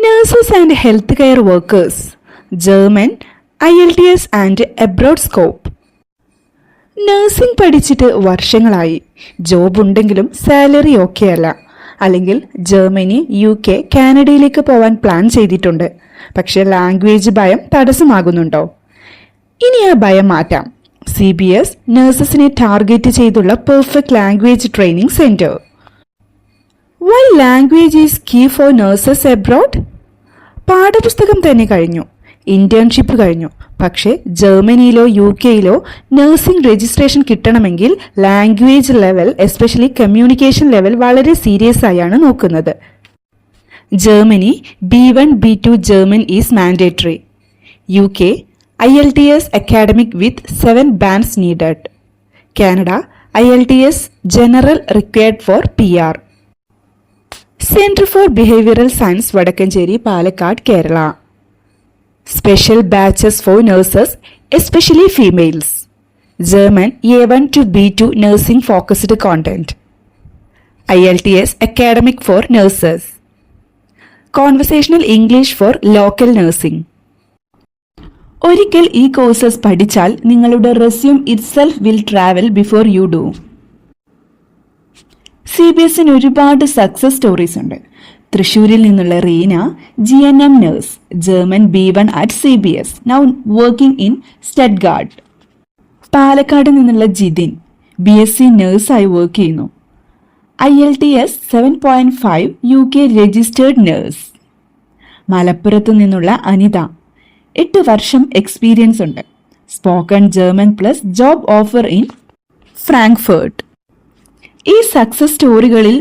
Nurses and healthcare workers, German, IELTS and abroad scope. Nursing പഠിച്ചിട്ട് വർഷങ്ങളായി, job ഉണ്ടെങ്കിലും salary okay അല്ല, അല്ലെങ്കിൽ ജർമ്മനി, UK, കാനഡയിലേക്ക് പോവാൻ പ്ലാൻ ചെയ്തിട്ടുണ്ട്. പക്ഷേ ലാംഗ്വേജ് ഭയം തടസ്സമാകുന്നുണ്ടോ? ഇനി ആ ഭയം മാറ്റാം. CBS നഴ്സസിനെ ടാർഗറ്റ് ചെയ്തുള്ള perfect language training centre. Why language is key for nurses abroad? പാഠപുസ്തകം തന്നെ കഴിഞ്ഞു, ഇന്റേൺഷിപ്പ് കഴിഞ്ഞു, പക്ഷേ ജർമ്മനിയിലോ UKയിലോ നഴ്സിംഗ് രജിസ്ട്രേഷൻ കിട്ടണമെങ്കിൽ language level, especially communication level വളരെ സീരിയസ് ആയാണ് നോക്കുന്നത്. Germany B1 B2 German is mandatory. UK IELTS academic with 7 bands needed. Canada IELTS general required for PR. Center for Behavioral Science Vadakkanchery, Palakkad, Kerala. Special batches for nurses, especially females. German A1 to B2 nursing focused content. IELTS academic for nurses. Conversational English for local nursing. ഒരിക്കൽ ഈ courses പഠിച്ചാൽ നിങ്ങളുടെ resume itself will travel before you do. CBSന് ഒരുപാട് success stories ഉണ്ട്. തൃശ്ശൂരിൽ നിന്നുള്ള Reena GNM nurse, German B1 at CBS, now working in Stuttgart. Palakkad നിന്നുള്ള ജിതിൻ BSc നഴ്സായി വർക്ക് ചെയ്യുന്നു. IELTS 7.5 UK registered nurse. മലപ്പുറത്തു നിന്നുള്ള അനിത 8 വർഷം എക്സ്പീരിയൻസ് ഉണ്ട്. Spoken German plus job offer in Frankfurt. ഈ സക്സസ് സ്റ്റോറികളിൽ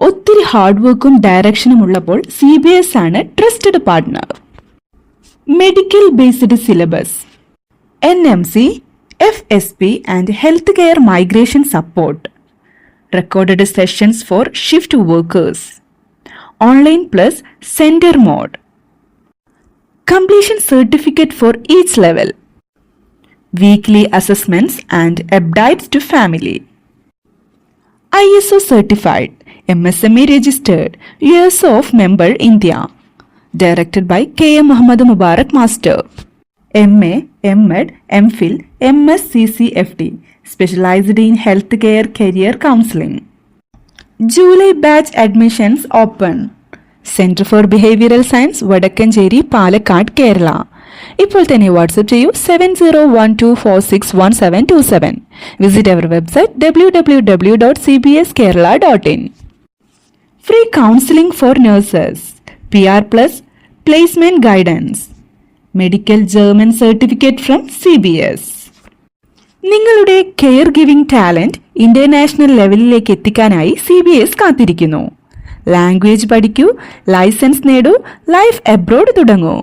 ഒത്തിരി ഹാർഡ് വർക്കും ഡയറക്ഷനും ഉള്ളപ്പോൾ CBS ആണ് trusted partner. Medical based syllabus, NMC, FSP and health care migration support. Recorded sessions for shift workers. Online plus centre mode. Completion certificate for each level. Weekly assessments and updates to family. ISO certified, MSME registered, USO of member India. Directed by KM Muhammad Mubarak Master. MA, MEd, MPhil, MSCCFD. Specialized in healthcare career counseling. July batch admissions open. Centre for behavioural science Vadakkanchery, Palakkad, Kerala. ഇപ്പോൾ തന്നെ WhatsApp ചെയ്യൂ 7012461727. Visit our website www.cbskerala.in. Free counselling for nurses, PR plus placement guidance. Medical German certificate from CBS. നിങ്ങളുടെ care giving talent international ലെവലിലേക്ക് എത്തിക്കാനായി CBS കാത്തിരിക്കുന്നു. Language പഠിക്കൂ, licence നേടൂ, life abroad തുടങ്ങൂ.